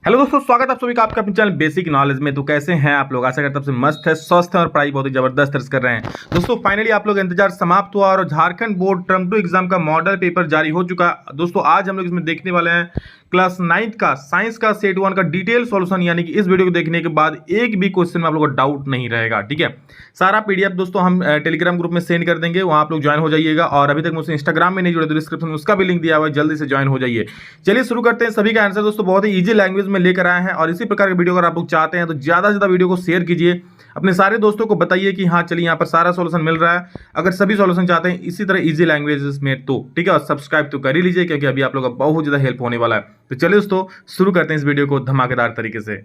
Hello दोस्तों, स्वागत है आप सभी का आपका अपने चैनल बेसिक नॉलेज में। तो कैसे हैं आप लोग? आशा करता हूं सबसे मस्त है, स्वस्थ है और पढ़ाई बहुत ही जबरदस्त तरह से कर रहे हैं। दोस्तों फाइनली आप लोग इंतजार समाप्त हुआ और झारखंड बोर्ड टर्म 2 एग्जाम का मॉडल पेपर जारी हो चुका। दोस्तों आज हम लोग इसमें देखने वाले हैं क्लास 9th का साइंस का सेट 1 का डिटेल सॉल्यूशन, यानी कि इस वीडियो को देखने के बाद एक भी क्वेश्चन में आप लोगों को डाउट नहीं रहेगा। ठीक है, सारा पीडीएफ दोस्तों हम टेलीग्राम ग्रुप में सेंड कर देंगे, वहां आप लोग ज्वाइन हो जाइएगा। और अभी तक मुझसे इंस्टाग्राम में नहीं जुड़े तो डिस्क्रिप्शन में उसका भी लिंक दिया हुआ है, जल्दी से ज्वाइन हो जाइए। चलिए शुरू करते हैं। सभी का आंसर दोस्तों बहुत ही ईजी लैंग्वेज में लेकर आए हैं और इसी प्रकार के वीडियो अगर आप लोग चाहते हैं तो ज्यादा से ज्यादा वीडियो को शेयर कीजिए, अपने सारे दोस्तों को बताइए कि हाँ चलिए यहाँ पर सारा सॉल्यूशन मिल रहा है। अगर सभी सॉल्यूशन चाहते हैं इसी तरह इजी लैंग्वेजेस में तो ठीक है, और सब्सक्राइब तो कर ही लीजिए क्योंकि अभी आप लोगों का बहुत ज्यादा हेल्प होने वाला है। तो चलिए दोस्तों शुरू करते हैं इस वीडियो को धमाकेदार तरीके से।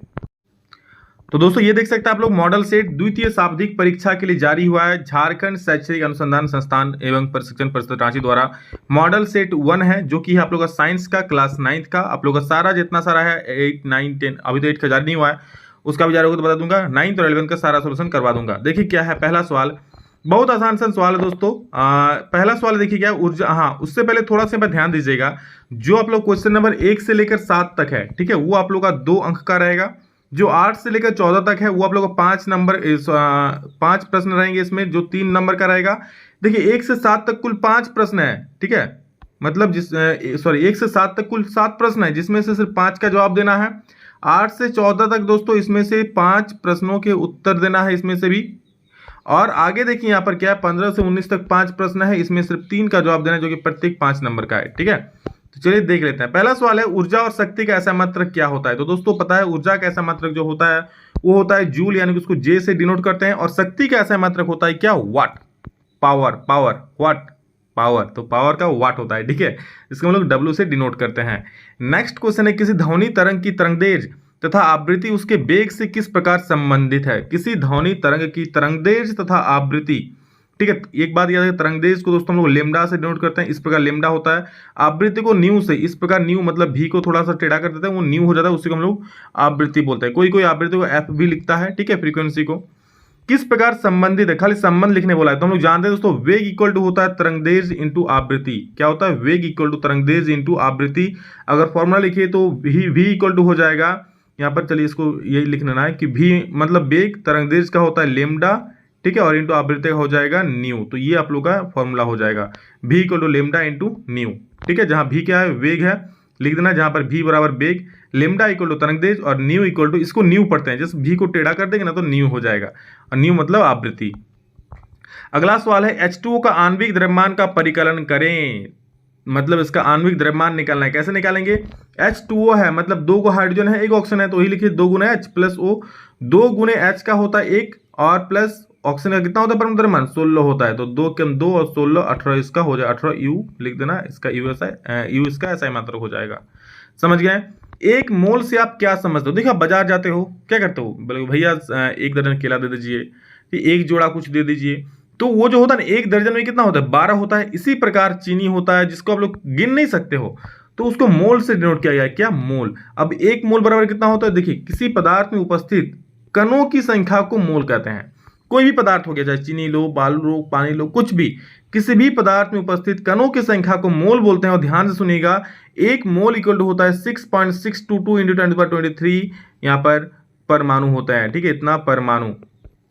तो दोस्तों ये देख सकते हैं आप लोग, मॉडल सेट द्वितीय शाब्दिक परीक्षा के लिए जारी हुआ है। झारखंड शैक्षणिक अनुसंधान संस्थान एवं प्रशिक्षण परिषद रांची द्वारा मॉडल सेट 1 है, जो कि आप लोग का साइंस का क्लास 9th का आप लोग का सारा जितना सारा है 8, 9, 10, अभी तो 8 का जारी नहीं हुआ है, उसका भी जारी होगा तो बता दूंगा। 9th और 11th का सारा सोल्यूशन करवा दूंगा। देखिए क्या है पहला सवाल, बहुत आसान सा सवाल है दोस्तों। पहला सवाल देखिए क्या ऊर्जा, हाँ उससे पहले थोड़ा सा ध्यान दीजिएगा, जो आप लोग क्वेश्चन नंबर 1 से लेकर 7 तक है, ठीक है, वो आप लोग का 2 अंक का रहेगा। जो 8 से लेकर 14 तक है वो आप लोग को 5 प्रश्न रहेंगे, इसमें जो 3 नंबर का रहेगा। देखिए 1 से 7 तक कुल 5 प्रश्न है, ठीक है, मतलब 1 से 7 तक कुल 7 प्रश्न है, जिसमें से सिर्फ 5 का जवाब देना है। 8 से 14 तक दोस्तों इसमें से 5 प्रश्नों के उत्तर देना है, इसमें से भी। और आगे देखिए यहाँ पर क्या है, 15 से 19 तक 5 प्रश्न है, इसमें सिर्फ 3 का जवाब देना है, जो कि प्रत्येक 5 नंबर का है। ठीक है, तो चलिए देख लेते हैं। पहला सवाल है, ऊर्जा और शक्ति का ऐसा मात्रक क्या होता है? तो दोस्तों पता है ऊर्जा का ऐसा मात्रक जो होता है वो होता है जूल, यानी कि उसको जे से डिनोट करते हैं। और शक्ति का ऐसा मात्रक होता है क्या? वाट, पावर, वाट, पावर। तो पावर का वाट होता है, ठीक है, इसको हम लोग डब्ल्यू से डिनोट करते हैं। नेक्स्ट क्वेश्चन है, किसी ध्वनि तरंग की तरंगदैर्घ्य तथा आवृत्ति उसके वेग से किस प्रकार संबंधित है? किसी ध्वनि तरंग की तरंगदैर्घ्य तथा आवृत्ति, ठीक है, एक बात याद है, तरंगदैर्घ्य को दोस्तों हम लोग लेमडा से डिनोट करते हैं, इस प्रकार लेमडा होता है। आवृत्ति को न्यू से, इस प्रकार न्यू मतलब भी को थोड़ा सा टेढ़ा कर देते हैं, वो न्यू हो जाता है, उसी को हम लोग आवृत्ति बोलते हैं। कोई कोई आवृत्ति को एफ भी लिखता है, ठीक है, फ्रीक्वेंसी को। किस प्रकार संबंधित है, खाली संबंध लिखने बोला है, तो हम लोग जानते हैं दोस्तों वेग इक्वल टू होता है तरंगदैर्घ्य इंटू आवृत्ति। क्या होता है? वेग इक्वल टू तरंगदैर्घ्य इंटू आवृत्ति। अगर फॉर्मूला लिखिए तो v इक्वल टू हो जाएगा यहाँ पर, चलिए इसको यही लिख लेना है कि v मतलब वेग, तरंगदैर्घ्य का होता है लेमडा, ठीक है, और इंटू आवृत्ति का हो जाएगा न्यू। तो ये आप लोग का फॉर्मूला हो जाएगा, v equal to lambda into nu. ठीक है, जहां v क्या है, वेग है, लिख देना, जहां पर v बराबर वेग, लेमडा इक्वल टू तरंगदैर्घ्य और न्यू इक्वल टू, इसको न्यू पढ़ते हैं, जैसे v को टेढ़ा कर देंगे ना तो न्यू हो जाएगा, और न्यू मतलब आवृत्ति। अगला सवाल है, H2O का आणविक द्रव्यमान का परिकलन करें। मतलब इसका आणविक द्रव्यमान निकालना है, कैसे निकालेंगे? H2O है मतलब 2 को हाइड्रोजन है, 1 ऑक्सीजन है, तो वही लिखिए 2 गुना H प्लस O। 2 गुने H का होता है 1 और प्लस ऑक्सीजन का कितना होता है परमाणु द्रव्यमान? 16 होता है, तो 2 कम 2 और 16 18, इसका हो जाए 18 U लिख देना, इसका यू इसका ऐसा ही मात्रक हो जाएगा। समझ गए? 1 मोल से आप क्या समझते हो? देखिए आप बाजार जाते हो, क्या करते हो, बोले भैया 1 दर्जन केला दे दीजिए, 1 जोड़ा कुछ दे दीजिए, तो वो जो होता है ना 1 दर्जन में कितना होता है? 12 होता है। इसी प्रकार चीनी होता है जिसको आप लोग गिन नहीं सकते हो, तो उसको मोल से डिनोट किया गया। क्या? मोल। अब 1 मोल बराबर कितना होता है? देखिए किसी पदार्थ में उपस्थित कणों की संख्या को मोल कहते हैं। कोई भी पदार्थ हो गया, चाहे चीनी लो, बालू लो, पानी लो, कुछ भी, किसी भी पदार्थ में उपस्थित कणों की संख्या को मोल बोलते हैं। और ध्यान से सुनिएगा, 1 मोल इक्वल टू होता है 6.622 इंटू 10⁻23 यहाँ पर परमाणु होता है। ठीक है, इतना परमाणु,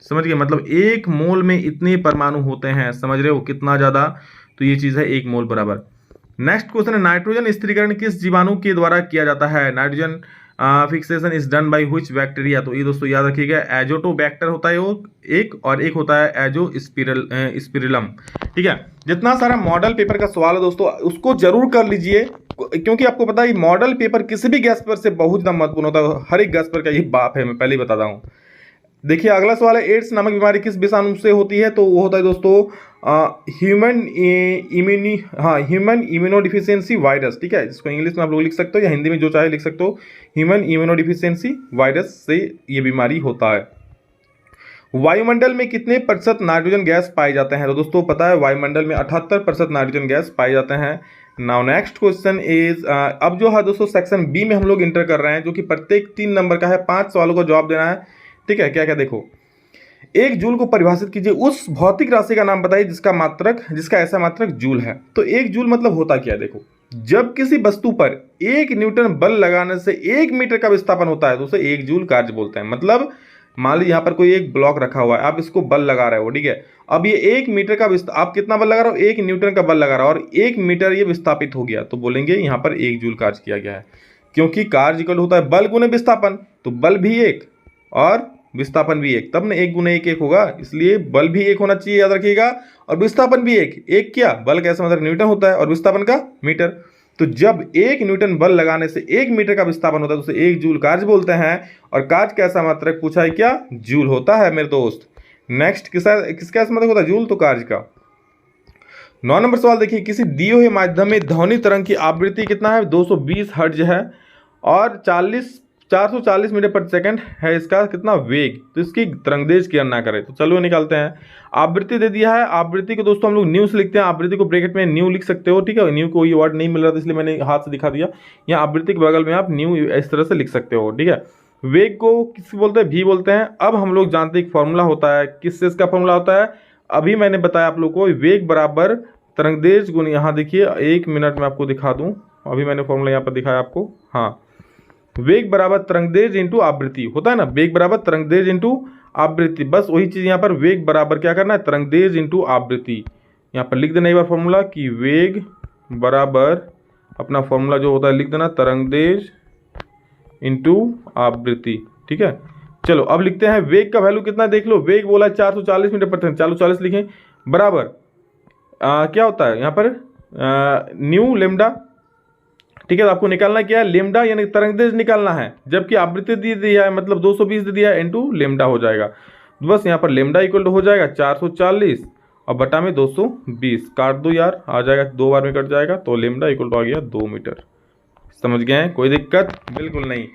समझ गए, मतलब 1 मोल में इतने परमाणु होते हैं, समझ रहे हो कितना ज्यादा? तो ये चीज है 1 मोल बराबर। नेक्स्ट क्वेश्चन है, नाइट्रोजन स्थिरीकरण किस जीवाणु के द्वारा किया जाता है? Nitrogen fixation is done by which bacteria? तो ये दोस्तों याद रखिएगा, एजोटोबैक्टर होता है वो एक, और एक होता है एजोस्पिरिलम। ठीक है, जितना सारा मॉडल पेपर का सवाल है दोस्तों उसको जरूर कर लीजिए, क्योंकि आपको पता है मॉडल पेपर किसी भी गैस पर से बहुत ज्यादा महत्वपूर्ण होता है। हर एक गैस पर का यही बाप है, मैं पहले ही बताता हूँ। देखिए अगला सवाल है, एड्स नामक बीमारी किस विषाणु से होती है? तो वो होता है दोस्तों ह्यूमन इम्यूनोडिफिशियंसी वायरस। ठीक है, इसको इंग्लिश में आप लोग लिख सकते हो या हिंदी में जो चाहे लिख सकते हो, ह्यूमन इम्यूनोडिफिशियंसी वायरस से ये बीमारी होता है। वायुमंडल में कितने प्रतिशत नाइट्रोजन गैस पाए जाते हैं? तो दोस्तों पता है वायुमंडल में 78% नाइट्रोजन गैस पाए जाते हैं। नाउ नेक्स्ट क्वेश्चन इज, अब जो है दोस्तों सेक्शन बी में हम लोग इंटर कर रहे हैं, जो कि प्रत्येक 3 नंबर का है, 5 सवालों का जवाब देना है। ठीक है, क्या क्या देखो, 1 जूल को परिभाषित कीजिए, उस भौतिक राशि का नाम बताइए जिसका ऐसा मात्रक जूल है। तो 1 जूल मतलब होता क्या है? देखो जब किसी वस्तु पर 1 न्यूटन बल लगाने से 1 मीटर का विस्थापन होता है तो उसे 1 जूल कार्य बोलते हैं। मतलब मान लीजिए यहाँ पर कोई एक ब्लॉक रखा हुआ है, आप इसको बल लगा रहे हो, ठीक है। अब ये 1 मीटर का आप कितना बल लगा रहे हो, 1 न्यूटन का बल लगा रहा हो और 1 मीटर ये विस्थापित हो गया, तो बोलेंगे यहाँ पर 1 जूल कार्य किया गया है। क्योंकि कार्य इक्वल होता है बल गुने विस्थापन, तो बल भी 1 और विस्थापन भी 1, तब ना 1 गुने 1 1 होगा, इसलिए बल भी 1 होना चाहिए, याद रखिएगा। और विस्थापन भी 1 1 क्या, बल कैसे मतलब न्यूटन होता है और विस्थापन का मीटर। तो जब 1 न्यूटन बल लगाने से 1 मीटर का विस्थापन होता है तो उसे 1 जूल कार्य बोलते हैं। और कार्य कैसा मात्रक पूछा है, क्या जूल होता है मेरे दोस्त। नेक्स्ट किसका मात्रक होता है, जूल, तो कार्य का। 9 नंबर सवाल देखिए, किसी दिए हुए माध्यम में ध्वनि तरंग की आवृत्ति कितना है, 220 हर्ट्ज है और 440 मीटर प्रति सेकंड है इसका कितना वेग, तो इसकी तरंगदेश की गणना करें। तो चलो निकालते हैं। आवृत्ति दे दिया है, आवृत्ति को दोस्तों हम लोग न्यू से लिखते हैं, आवृत्ति को ब्रैकेट में न्यू लिख सकते हो, ठीक है। न्यू को ये वर्ड नहीं मिल रहा था इसलिए मैंने हाथ से दिखा दिया, यहाँ आवृत्ति के बगल में आप न्यू इस तरह से लिख सकते हो, ठीक है। वेग को किस बोलते हैं, भी बोलते हैं। अब हम लोग जानते हैं एक फॉर्मूला होता है, किससे इसका फॉर्मूला होता है, अभी मैंने बताया आप लोग को, वेग बराबर तरंगदेश गुण, यहाँ देखिए 1 मिनट में आपको दिखा दूँ, अभी मैंने फॉर्मूला यहाँ पर दिखाया आपको, हाँ, वेग बराबर तरंगदेश इंटू आवृत्ति होता है ना, वेग बराबर तरंगदेश इंटू आवृत्ति, बस वही चीज यहाँ पर वेग बराबर क्या करना है, तरंगदेश इंटू आवृत्ति। यहाँ पर लिख देना एक बार फॉर्मूला कि वेग बराबर अपना फॉर्मूला जो होता है लिख देना, तरंगदेश इंटू आवृत्ति, ठीक है। चलो अब लिखते हैं वेग का वैल्यू कितना देख लो, वेग बोला 440 मीटर प्रति सेकंड, 440 लिखें, बराबर क्या होता है यहाँ पर न्यू लेमडा, ठीक है। तो आपको निकालना क्या है, लेमडा यानी तरंगदेश निकालना है, जबकि आवृत्ति दे दिया है मतलब 220 दे दिया है, इंटू लेमडा हो जाएगा। तो बस यहाँ पर लेमडा इक्वल हो जाएगा 440 और बटा में 220, काट दो यार, आ जाएगा 2 बार में कट जाएगा, तो लेमडा इक्वल आ गया 2 मीटर। समझ गए हैं, कोई दिक्कत बिल्कुल नहीं।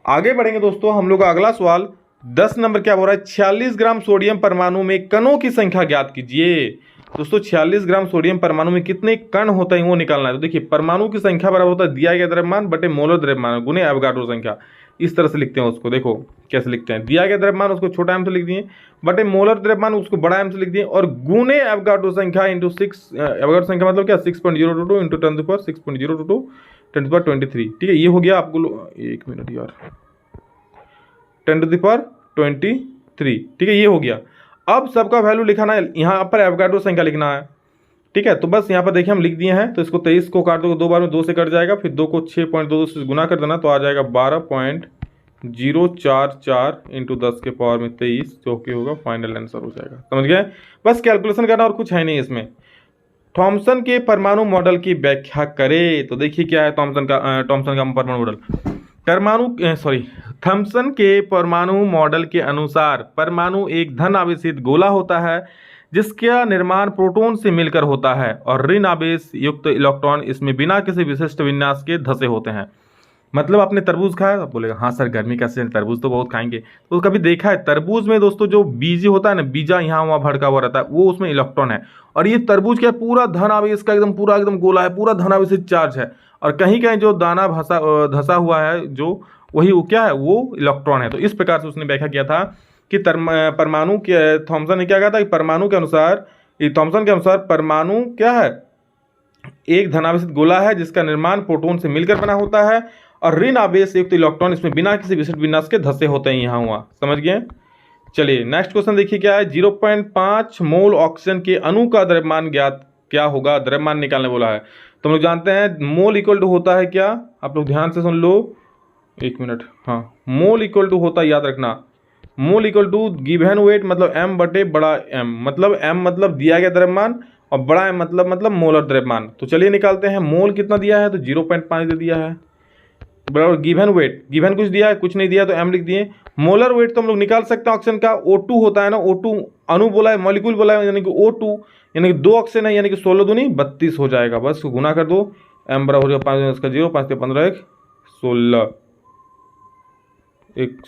आगे बढ़ेंगे दोस्तों, हम लोग का अगला सवाल 10 नंबर क्या बोल रहा है, 46 ग्राम सोडियम परमाणु में कणों की संख्या ज्ञात कीजिए। दोस्तों 46 ग्राम सोडियम परमाणु में कितने कण होते हैं वो निकालना है। तो देखिए परमाणु की संख्या बराबर होता है दिया गया द्रव्यमान बटे मोलर द्रव्यमान गुने एवोगाड्रो संख्या, इस तरह से लिखते हैं उसको। देखो कैसे लिखते हैं, दिया गया द्रव्यमान उसको छोटा एम से लिख दिए, बटे मोलर द्रव्यमान उसको बड़ा एम से लिख दिए, और गुने एवोगाड्रो संख्या इंटू 6, एवोगाड्रो संख्या मतलब क्या 6.022 इंटू 10⁻6.022 10⁻23, ठीक है। ये हो गया आपको, 1 मिनट यार, 10⁻23, ठीक है, ये हो गया। अब सबका वैल्यू लिखाना है, यहाँ पर एवोगाड्रो संख्या लिखना है, ठीक है। तो बस यहाँ पर देखिए हम लिख दिए हैं, तो इसको 23 को काट दो 2 बार में, 2 से कट जाएगा, फिर 2 को 6.22 से गुना कर देना, तो आ जाएगा 12.044 इंटू 10 के पावर में 23, जो कि होगा फाइनल आंसर हो जाएगा। समझ गए, बस कैलकुलेशन करना और कुछ है नहीं इसमें। थॉमसन के परमाणु मॉडल की व्याख्या करें। तो देखिए क्या है थॉमसन का परमाणु मॉडल, थॉमसन के परमाणु मॉडल के अनुसार परमाणु एक धन आवेशित गोला होता है जिसका निर्माण प्रोटॉन से मिलकर होता है और ऋण आवेश युक्त इलेक्ट्रॉन इसमें बिना किसी विशिष्ट विन्यास के धसे होते हैं। मतलब आपने तरबूज खाया, तो बोलेगा हाँ सर गर्मी का सीजन तरबूज तो बहुत खाएंगे, तो कभी देखा है तरबूज में दोस्तों जो बीज होता है ना, बीजा यहाँ वहाँ भड़का हुआ रहता है, वो उसमें इलेक्ट्रॉन है। और ये तरबूज क्या पूरा धन आवेश का एकदम पूरा एकदम गोला है, पूरा धन आवेशित चार्ज है, और कहीं कहीं जो दाना धसा हुआ है जो वही वो क्या है, वो इलेक्ट्रॉन है। तो इस प्रकार से उसने व्याख्या किया था कि परमाणु के थॉमसन ने क्या कहा था कि परमाणु के अनुसार, थॉमसन के अनुसार परमाणु क्या है, एक धनावेशित गोला है जिसका निर्माण प्रोटॉन से मिलकर बना होता है और ऋण आवेश युक्त इलेक्ट्रॉन इसमें बिना किसी विशिष्ट विन्यास के धसे होते हैं यहाँ हुआ। समझ गए। चलिए नेक्स्ट क्वेश्चन देखिए क्या है, 0.5 मोल ऑक्सीजन के अणु का द्रव्यमान ज्ञात क्या होगा, द्रव्यमान निकालने बोला है। तो हम लोग जानते हैं मोल इक्वल टू होता है क्या, आप लोग ध्यान से सुन लो, 1 मिनट, हाँ, मोल इक्वल टू होता है, याद रखना, mole equal to given weight मतलब m बटे बड़ा m, मतलब m मतलब दिया गया द्रव्यमान और बड़ा m मतलब मोलर द्रव्यमान। तो चलिए निकालते हैं, मोल कितना दिया है तो 0.5 दे दिया है, बराबर गिवन वेट, गिवन कुछ दिया है कुछ नहीं दिया तो m लिख दिए। मोलर वेट तो हम लोग निकाल सकते हैं ऑक्सीजन का, O2 होता है ना, O2 अणु बोला है, मॉलिक्यूल बोला है, यानी कि O2 यानी कि 2 ऑक्सीजन है, यानी कि 16 दूनी 32 हो जाएगा, बस गुना कर दो, m बराबर हो जाएगा 5 का 0, 5 से 15 1 16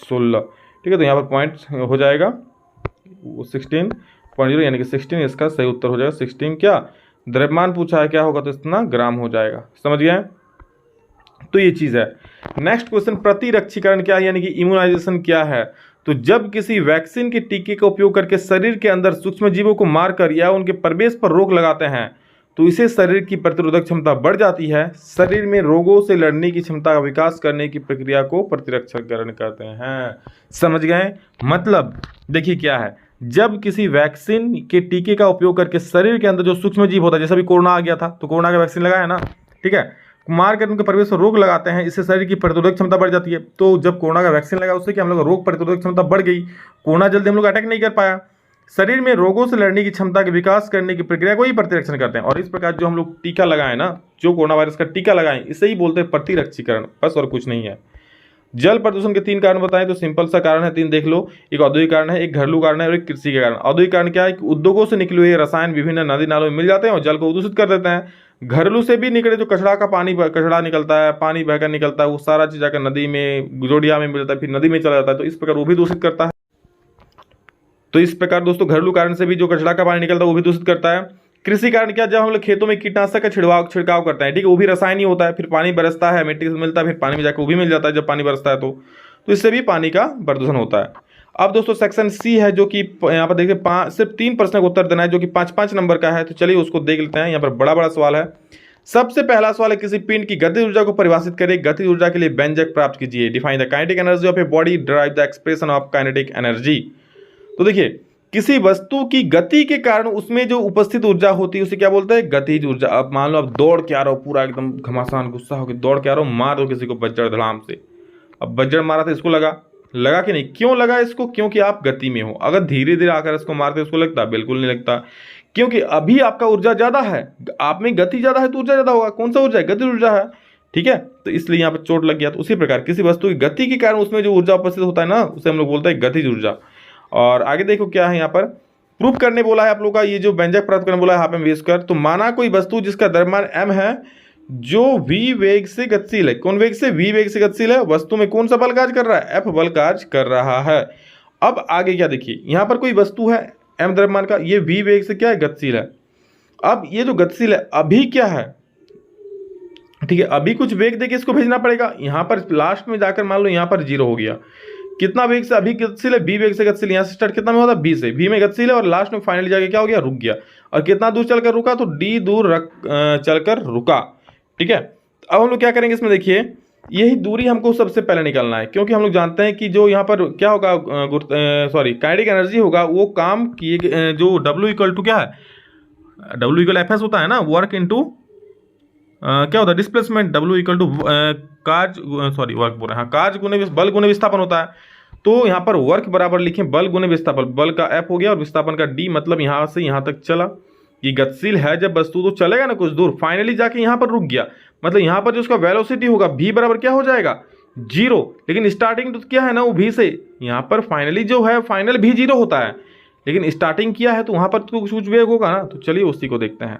16, ठीक है। तो यहाँ पर पॉइंट हो जाएगा 16.0 यानी कि 16 इसका सही उत्तर हो जाएगा। 16 क्या द्रव्यमान पूछा है क्या होगा तो इतना ग्राम हो जाएगा। समझ गए, तो ये चीज़ है। नेक्स्ट क्वेश्चन, प्रतिरक्षीकरण क्या है यानी कि इम्यूनाइजेशन क्या है। तो जब किसी वैक्सीन के टीके का उपयोग करके शरीर के अंदर सूक्ष्म जीवों को मारकर या उनके प्रवेश पर रोक लगाते हैं तो इससे शरीर की प्रतिरोधक क्षमता बढ़ जाती है। शरीर में रोगों से लड़ने की क्षमता का विकास करने की प्रक्रिया को प्रतिरक्षाकरण कहते हैं। समझ गए? मतलब देखिए क्या है, जब किसी वैक्सीन के टीके का उपयोग करके शरीर के अंदर जो सूक्ष्म जीव होता है, जैसे अभी कोरोना आ गया था तो कोरोना का वैक्सीन लगाया ना, ठीक है, मार कर उनके परिवेश पर रोग लगाते हैं, इससे शरीर की प्रतिरोधक क्षमता बढ़ जाती है। तो जब कोरोना का वैक्सीन लगा उससे कि हम लोग रोग प्रतिरोधक क्षमता बढ़ गई, कोरोना जल्दी हम लोग अटैक नहीं कर पाया। शरीर में रोगों से लड़ने की क्षमता के विकास करने की प्रक्रिया को ही प्रतिरक्षण करते हैं। और इस प्रकार जो हम लोग टीका लगाएं ना, जो कोरोना वायरस का टीका लगाएं, इसे ही बोलते हैं प्रतिरक्षीकरण, बस और कुछ नहीं है। जल प्रदूषण के 3 कारण बताएं तो सिंपल सा कारण है, 3 देख लो। एक औद्योगिक कारण है, एक घरेलू कारण है और एक कृषि के कारण। औद्योगिक कारण क्या है कि उद्योगों से निकले हुए रसायन विभिन्न नदी नालों में मिल जाते हैं और जल को दूषित कर देते हैं। घरेलू से भी निकले जो कचरा का पानी, कचरा निकलता है, पानी बहकर निकलता है, वो सारा चीज जाकर नदी में, जोड़िया में मिलता है, फिर नदी में चला जाता है, तो इस प्रकार वो भी दूषित करता है। तो इस प्रकार दोस्तों घरेलू कारण से भी जो कचरा का पानी निकलता है वो भी दूषित करता है। कृषि कारण क्या, जब हम लोग खेतों में कीटनाशक का छिड़काव करते हैं, ठीक है, वो भी रसायन ही होता है, फिर पानी बरसता है, मिट्टी से मिलता है, फिर पानी में जाकर वो भी मिल जाता है जब पानी बरसता है तो इससे भी पानी का प्रदूषण होता है। अब दोस्तों सेक्शन सी है, जो कि यहाँ पर देखिए सिर्फ 3 प्रश्न का उत्तर देना है, जो कि 5-5 नंबर का है। तो चलिए उसको देख लेते हैं। यहाँ पर बड़ा बड़ा सवाल है। सबसे पहला सवाल है, किसी पिंड की गतिज ऊर्जा को परिभाषित करें। गतिज ऊर्जा के लिए व्यंजक प्राप्त कीजिए। Define the kinetic energy of a body, drive the expression of kinetic energy. तो देखिए, किसी वस्तु की गति के कारण उसमें जो उपस्थित ऊर्जा होती है उसे क्या बोलते हैं? गतिज ऊर्जा। अब मान लो आप दौड़ के आ रहे हो, पूरा एकदम घमासान गुस्सा होकर दौड़ के आ रहे हो, मार दो किसी को बज्जर धड़ाम से। अब बज्जर मारा था, इसको लगा कि नहीं? क्यों लगा इसको? क्योंकि आप गति में हो। अगर धीरे धीरे आकर इसको मारते इसको लगता? बिल्कुल नहीं लगता, क्योंकि अभी आपका ऊर्जा ज्यादा है, आप में गति ज्यादा है तो ऊर्जा ज्यादा होगा। कौन सा ऊर्जा है? गतिज ऊर्जा है, ठीक है। तो इसलिए यहाँ पर चोट लग गया। तो उसी प्रकार किसी वस्तु की गति के कारण उसमें जो ऊर्जा उपस्थित होता है ना, उसे हम लोग बोलते हैं गतिज ऊर्जा। और आगे देखो क्या है, यहाँ पर प्रूफ करने बोला है आप लोग का, ये जो व्यंजक प्राप्त करने बोला है हाफ एम वी स्क्वायर। तो माना कोई वस्तु जिसका द्रव्यमान m है, जो v वेग से गतिशील है। कौन वेग से? v वेग से गतिशील है। वस्तु में कौन सा बल कार्य कर रहा है? F बल कार्य कर रहा है। अब आगे क्या देखिए, यहाँ पर कोई वस्तु है m द्रव्यमान का, ये v वेग से क्या है? गतिशील है। अब ये जो गतिशील है अभी क्या है, ठीक है, अभी कुछ वेग देके इसको भेजना पड़ेगा। यहाँ पर लास्ट में जाकर मान लो यहाँ पर 0 हो गया। कितना वेग से अभी गतिशील है? b वेग से गतिशील। यहाँ से स्टार्ट कितना में होता है? b से। v में गतिशील है और लास्ट में फाइनली जाके क्या हो गया? रुक गया। और कितना दूर चलकर रुका? तो d दूर चलकर रुका, ठीक है। अब हम लोग क्या करेंगे इसमें, देखिए यही दूरी हमको सबसे पहले निकालना है, क्योंकि हम लोग जानते हैं कि जो यहाँ पर क्या होगा, काइनेटिक एनर्जी होगा, वो काम किए जो W इक्वल टू क्या है? W इक्वल एफ एस होता है ना, वर्क इंटू क्या होता है? Displacement. W equal to work बोल रहे हैं, कार्य गुने बल गुने विस्थापन होता है। तो यहाँ पर वर्क बराबर लिखें बल गुने विस्थापन। बल का F हो गया और विस्थापन का D, मतलब यहाँ से यहाँ तक चला। ये गतिशील है जब वस्तु तो चलेगा ना कुछ दूर, फाइनली जाके यहाँ पर रुक गया। मतलब यहाँ पर जो उसका वेलोसिटी होगा v बराबर क्या हो जाएगा? 0। लेकिन स्टार्टिंग तो क्या है ना, वो v से। यहाँ पर फाइनली जो है, फाइनल भी 0 होता है, लेकिन स्टार्टिंग किया है तो वहाँ पर तो कुछ वेग होगा ना। तो चलिए उसी को देखते हैं।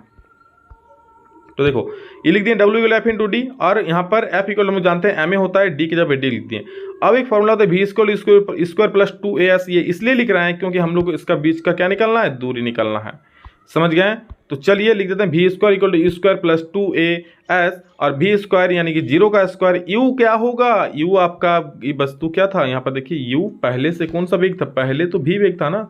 तो देखो ये लिख दिए W equal F into D, और यहाँ पर F इक्वल हम जानते हैं ma होता है, D की जब डी लिख दिए। अब एक फॉर्मूला होता है v स्क्वायर प्लस 2as। ये इसलिए लिख रहे हैं क्योंकि हम लोग को इसका बीच का क्या निकालना है? दूरी निकालना है। समझ गए? तो चलिए लिख देते हैं v square equal to e square plus 2as, और v स्क्वायर यानी कि 0 का स्क्वायर। u क्या होगा? u आपका ये वस्तु क्या था? यहाँ पर देखिए u पहले से कौन सा वेग था? पहले तो v वेग था ना,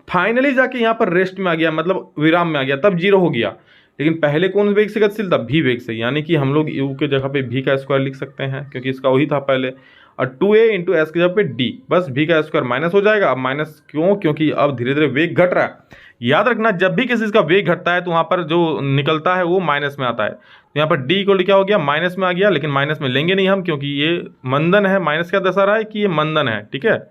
फाइनली जाके यहाँ पर रेस्ट में आ गया, मतलब विराम में आ गया, तब 0 हो गया। लेकिन पहले कौन वेग से गतिशील था? v वेग से। यानी कि हम लोग u के जगह पे v का स्क्वायर लिख सकते हैं, क्योंकि इसका वही था पहले। और 2a इंटू एस की जगह पे d, बस v का स्क्वायर माइनस हो जाएगा। अब माइनस क्यों? क्योंकि अब धीरे धीरे वेग घट रहा है। याद रखना, जब भी किसी का वेग घटता है तो वहाँ पर जो निकलता है वो माइनस में आता है। तो यहाँ पर d इक्वल क्या हो गया? माइनस में आ गया। लेकिन माइनस में लेंगे नहीं हम, क्योंकि ये मंदन है। माइनस क्या दर्शा रहा है? कि ये मंदन है, ठीक है।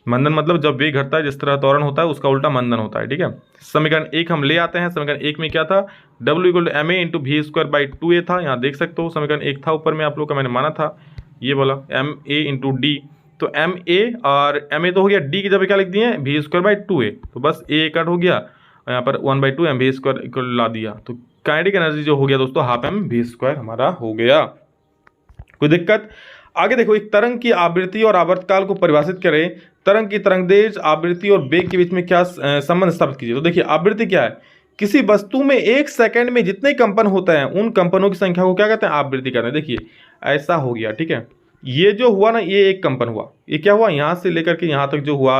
मंदन मतलब जब वेग घटता है, जिस तरह त्वरण होता है उसका उल्टा मंदन होता है, ठीक है। समीकरण 1 हम ले आते हैं। समीकरण 1 में क्या था? W equal to ma into v square by 2a था। यहाँ देख सकते हो समीकरण 1 था ऊपर में, आप लोग का मैंने माना था, ये बोला ma इंटू डी। तो ma और ma तो हो गया, d की जगह क्या लिख दिए? V square by 2a। तो बस a कट हो गया, और यहाँ पर 1/2 mv स्क्वायर इक्वल ला दिया। तो काइनेटिक एनर्जी जो हो गया दोस्तों हाफ एम वी स्क्वायर हमारा हो गया। कोई दिक्कत? आगे देखो, एक तरंग की आवृत्ति और आवर्तकाल को परिभाषित करें। तरंग की तरंगदैर्घ्य, आवृत्ति और वेग के बीच में क्या संबंध स्थापित कीजिए। तो देखिए आवृत्ति क्या है? किसी वस्तु में 1 सेकंड में जितने कंपन होते हैं उन कंपनों की संख्या को क्या कहते हैं? आवृत्ति कहते हैं। देखिए ऐसा हो गया, ठीक है। ये जो हुआ ना, ये एक कंपन हुआ। ये क्या हुआ? यहाँ से लेकर के यहाँ तक जो हुआ,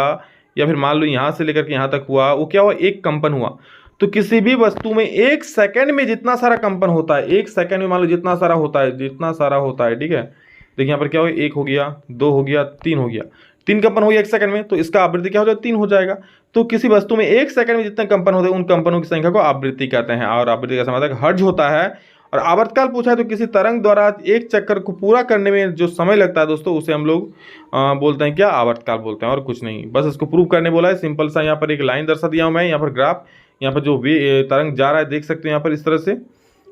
या फिर मान लो यहाँ से लेकर के यहाँ तक हुआ, वो क्या हुआ? एक कंपन हुआ। तो किसी भी वस्तु में एक सेकंड में जितना सारा कंपन होता है, एक सेकंड में मान लो जितना सारा होता है, ठीक है। देखिए यहाँ पर क्या हो, एक हो गया, दो हो गया, तीन हो गया, तीन कंपन हो गया एक सेकंड में, तो इसका आवृत्ति क्या हो जाएगा, तीन हो जाएगा। तो किसी वस्तु में एक सेकंड में जितने कंपन होते हैं उन कंपनों की संख्या को आवृत्ति कहते हैं, और आवृत्ति का मतलब हर्ट्ज होता है। और आवर्तकाल पूछा है तो किसी तरंग द्वारा एक चक्कर को पूरा करने में जो समय लगता है दोस्तों, उसे हम लोग बोलते हैं क्या, आवर्तकाल बोलते हैं, और कुछ नहीं। बस इसको प्रूव करने बोला है, सिंपल सा यहाँ पर एक लाइन दर्शा दिया हूँ मैं, यहाँ पर ग्राफ, यहाँ पर जो तरंग जा रहा है देख सकते हैं यहाँ पर इस तरह से,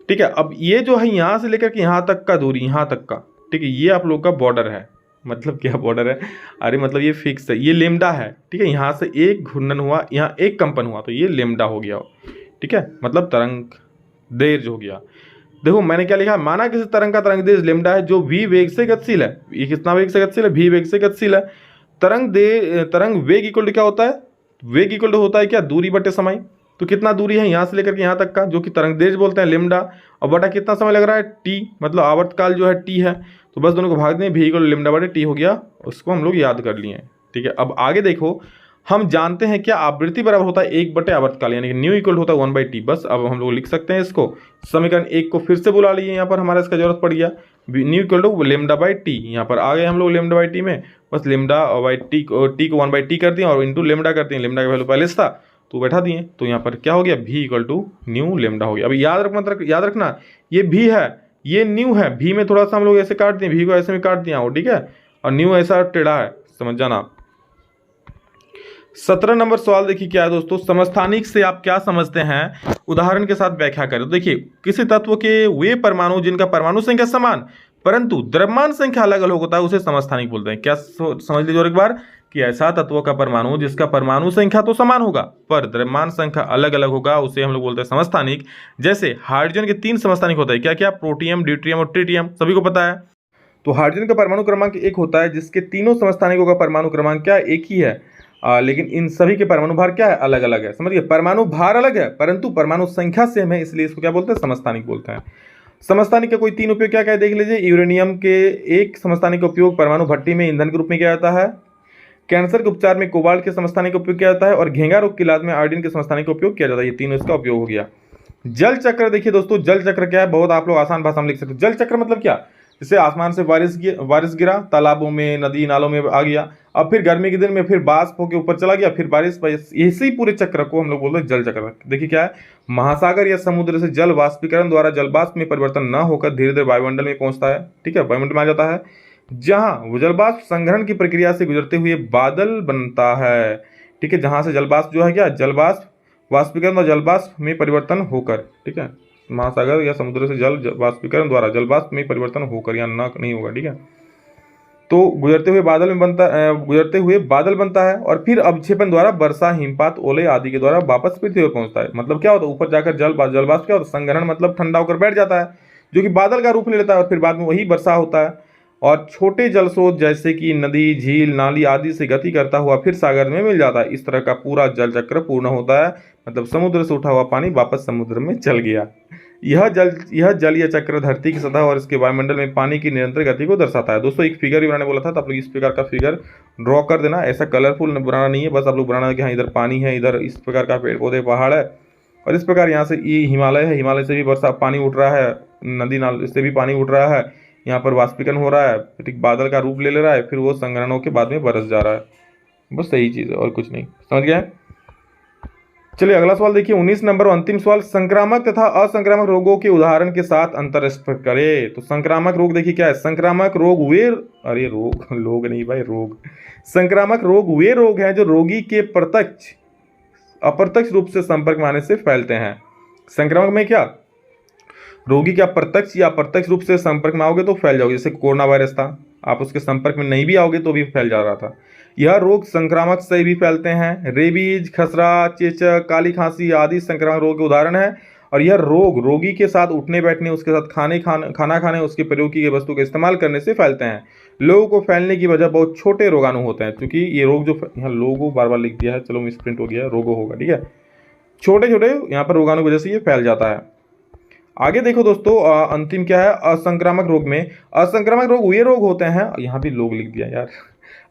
ठीक है। अब ये जो है यहाँ से लेकर के यहाँ तक का दूरी, यहाँ तक का, ठीक है, ये आप लोग का बॉर्डर है। मतलब क्या बॉर्डर है, अरे मतलब ये फिक्स है, ये लेमडा है, ठीक है। यहाँ से एक घूर्णन हुआ, यहाँ एक कंपन हुआ, तो ये लेमडा हो गया, ठीक है, मतलब तरंग दैर्घ्य हो गया। देखो मैंने क्या लिखा, माना किसी तरंग का तरंग दैर्घ्य लेमडा है जो v वेग से गतिशील है। ये कितना वेग से गतिशील है, v वेग से गतिशील है। तरंग वेग इक्वल टू क्या होता है, वेग इक्वल टू होता है क्या, दूरी बटे समय। तो कितना दूरी है यहाँ से लेकर के यहाँ तक का, जो कि तरंग दैर्घ्य बोलते हैं लेमडा, और बटा कितना समय लग रहा है, t, मतलब आवर्तकाल जो है t है। तो बस दोनों को भाग दें, v इक्वल लेमडा बटे t हो गया, उसको हम लोग याद कर लिए, ठीक है। अब आगे देखो, हम जानते हैं क्या, आवृत्ति बराबर होता है एक बटे आवर्तकाल, यानी कि न्यू इक्वल होता है 1/t। बस अब हम लोग लिख सकते हैं इसको, समीकरण एक को फिर से बुला लिए, यहाँ पर हमारा इसका जरूरत पड़ गया, nu equal to lambda by T. यहाँ पर आ गए हम लोग लेमडा बाई टी में, बस लेमडा बाई टी को 1/t कर दिया और इंटू लेमडा करते हैं, लेमडा का वैल्यू पहले से था तो बैठा दिए, तो यहाँ पर क्या हो गया, v equal to nu lambda हो गया। अभी याद रखना ये v है, ये न्यू है, v में थोड़ा सा हम लोग ऐसे काट दिए, v को ऐसे में काट दिया हो, ठीक है, और न्यू ऐसा टेढ़ा है, समझ जाना। 17 नंबर सवाल देखिए क्या है दोस्तों, समस्थानिक से आप क्या समझते हैं, उदाहरण के साथ व्याख्या करें। तो देखिए, किसी तत्व के वे परमाणु जिनका परमाणु संख्या समान परंतु द्रव्यमान संख्या अलग अलग होता है उसे समस्थानिक बोलते हैं। क्या समझ लीजिए और एक बार, कि ऐसा तत्व का परमाणु जिसका परमाणु संख्या तो समान होगा पर द्रव्यमान संख्या अलग अलग होगा, उसे हम लोग बोलते हैं समस्थानिक। जैसे हाइड्रोजन के 3 समस्थानिक होते हैं, क्या क्या, प्रोटियम, ड्यूटेरियम और ट्रिटियम, सभी को पता है। तो हाइड्रोजन का परमाणु क्रमांक 1 होता है जिसके तीनों समस्थानिकों का परमाणु क्रमांक क्या, एक ही है, लेकिन इन सभी के परमाणु भार क्या है, अलग अलग है। समझिए, परमाणु भार अलग है परंतु परमाणु संख्या सेम है, इसलिए इसको क्या बोलते हैं, समस्थानिक बोलते हैं। समस्थानिक का कोई 3 उपयोग क्या क्या है देख लीजिए। यूरेनियम के एक समस्थानिक का उपयोग परमाणु भट्टी में ईंधन के रूप में किया जाता है। कैंसर के उपचार में कोबाल्ट के समस्थानिक का उपयोग किया जाता है, और घेंगा रोग के इलाज में आयोडीन के समस्थानिक का उपयोग किया जाता है। ये तीनों इसका उपयोग हो गया। जल चक्र देखिए दोस्तों, जल चक्र क्या है, बहुत आप लोग आसान भाषा में लिख सकते हो। जल चक्र मतलब क्या, जैसे आसमान से बारिश गिरा, तालाबों में, नदी नालों में आ गया, अब फिर गर्मी के दिन में फिर बाष्प होकर ऊपर चला गया, फिर बारिश, इसी पूरे चक्र को हम लोग बोलते हैं जल चक्र। देखिए क्या है, महासागर या समुद्र से जल वाष्पीकरण द्वारा जल वाष्प में परिवर्तन न होकर धीरे धीरे वायुमंडल में पहुंचता है, ठीक है, वायुमंडल में आ जाता है, जहां जल वाष्प संग्रहण की प्रक्रिया से गुजरते हुए बादल बनता है, ठीक है, जहां से जल वाष्प जो है क्या, जल वाष्प वाष्पीकरण और जल वाष्प में परिवर्तन होकर, ठीक है, महासागर या समुद्र से जल वाष्पीकरण द्वारा जल वाष्प में परिवर्तन होकर, या ना नहीं होगा, ठीक है। तो गुजरते हुए बादल बनता है और फिर अवक्षेपण द्वारा वर्षा, हिमपात, ओले आदि के द्वारा वापस पृथ्वी पर पहुंचता है। मतलब क्या होता है, ऊपर जाकर जल वाष्प क्या होता है, संग्रहण मतलब ठंडा होकर बैठ जाता है, जो कि बादल का रूप ले लेता है, और फिर बाद में वही वर्षा होता है। और छोटे जल स्रोत जैसे कि नदी, झील, नाली आदि से गति करता हुआ फिर सागर में मिल जाता है। इस तरह का पूरा जल चक्र पूर्ण होता है, मतलब समुद्र से उठा हुआ पानी वापस समुद्र में चल गया। यह जलीय चक्र धरती की सतह और इसके वायुमंडल में पानी की निरंतर गति को दर्शाता है। दोस्तों एक फिगर भी मैंने बोला था, तो आप लोग इस प्रकार का फिगर ड्रॉ कर देना। ऐसा कलरफुल बनाना नहीं है, बस आप लोग बनाना है कि हाँ इधर पानी है, इधर इस प्रकार का पेड़ पौधे, पहाड़ है, और इस प्रकार यहाँ से ये हिमालय है, हिमालय से भी वर्षा पानी उठ रहा है, नदी नाल से भी पानी उठ रहा है, यहाँ पर वाष्पीकरण हो रहा है, ठीक, बादल का रूप ले रहा है, फिर वो संग्रहणों के बाद में बरस जा रहा है। बस सही चीज़ है और कुछ नहीं, समझ गया। चलिए अगला सवाल देखिए, 19 नंबर अंतिम सवाल, संक्रामक तथा असंक्रामक रोगों के उदाहरण के साथ अंतर स्पष्ट करें। तो संक्रामक रोग देखिए क्या है, संक्रामक रोग वे, अरे रोग, लोग नहीं भाई, रोग। संक्रामक रोग वे रोग हैं जो रोगी के प्रत्यक्ष अप्रत्यक्ष रूप से संपर्क में आने से फैलते हैं। संक्रामक में क्या, रोगी के प्रत्यक्ष या अप्रत्यक्ष रूप से संपर्क में आओगे तो फैल जाओगे। जैसे कोरोना वायरस था, आप उसके संपर्क में नहीं भी आओगे तो भी फैल जा रहा था। यह रोग संक्रामक से भी फैलते हैं। रेबीज, खसरा, चेचक, काली खांसी आदि संक्रामक रोग के उदाहरण है। और यह रोग रोगी के साथ उठने बैठने, उसके साथ खाना खाने, उसके प्रयोग की गई वस्तु का इस्तेमाल करने से फैलते हैं। लोगों को फैलने की वजह बहुत छोटे रोगाणु होते हैं, क्योंकि ये रोग जो यहाँ लोगों बार बार लिख दिया है, चलो मिस प्रिंट हो गया है, रोगो होगा, ठीक है, छोटे छोटे यहाँ पर रोगाणु की वजह से ये फैल जाता है। आगे देखो दोस्तों, अंतिम क्या है, असंक्रामक रोग में, असंक्रामक रोग वे रोग होते हैं, यहाँ भी लोग लिख दिया यार,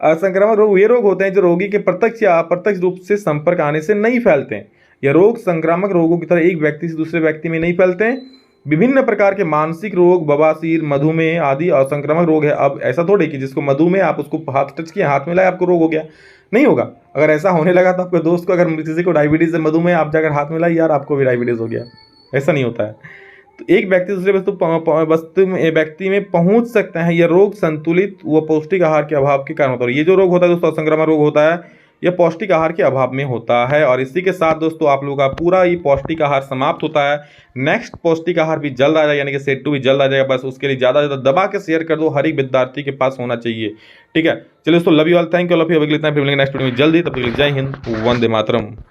असंक्रामक रोग वे रोग होते हैं जो रोगी के प्रत्यक्ष या अप्रत्यक्ष रूप से संपर्क आने से नहीं फैलते हैं। यह रोग संक्रामक रोगों की तरह एक व्यक्ति से दूसरे व्यक्ति में नहीं फैलते हैं। विभिन्न प्रकार के मानसिक रोग, बवासीर, मधुमेह आदि असंक्रामक रोग है। अब ऐसा थोड़ी कि जिसको मधुमेह आप उसको हाथ टच किया, हाथ मिलाया, आपको रोग हो गया, नहीं होगा। अगर ऐसा होने लगा तो आपके दोस्त को, अगर किसी को डायबिटीज है, मधुमेह, आप जाकर हाथ मिलाई, यार आपको भी डायबिटीज हो गया, ऐसा नहीं होता है। तो एक व्यक्ति दूसरे व्यक्ति में पहुंच सकते हैं। यह रोग संतुलित व पौष्टिक आहार के अभाव के कारण होता है। ये जो रोग होता है दोस्तों, असंक्रामक रोग होता है, यह पौष्टिक आहार के अभाव में होता है। और इसी के साथ दोस्तों आप लोगों का पूरा ये पौष्टिक आहार समाप्त होता है। नेक्स्ट पौष्टिक आहार भी जल्द आ जाएगा, यानी कि सेट 2 भी जल्द आ जाएगा। बस उसके लिए ज़्यादा से ज़्यादा दबा के शेयर कर दो, हर एक विद्यार्थी के पास होना चाहिए। ठीक है, चलिए दोस्तों, love you all, thank you all of you. अगले इतना फिर मिलेंगे नेक्स्ट वीडियो में जल्दी, तब तक के लिए जय हिंद, वंदे मातरम।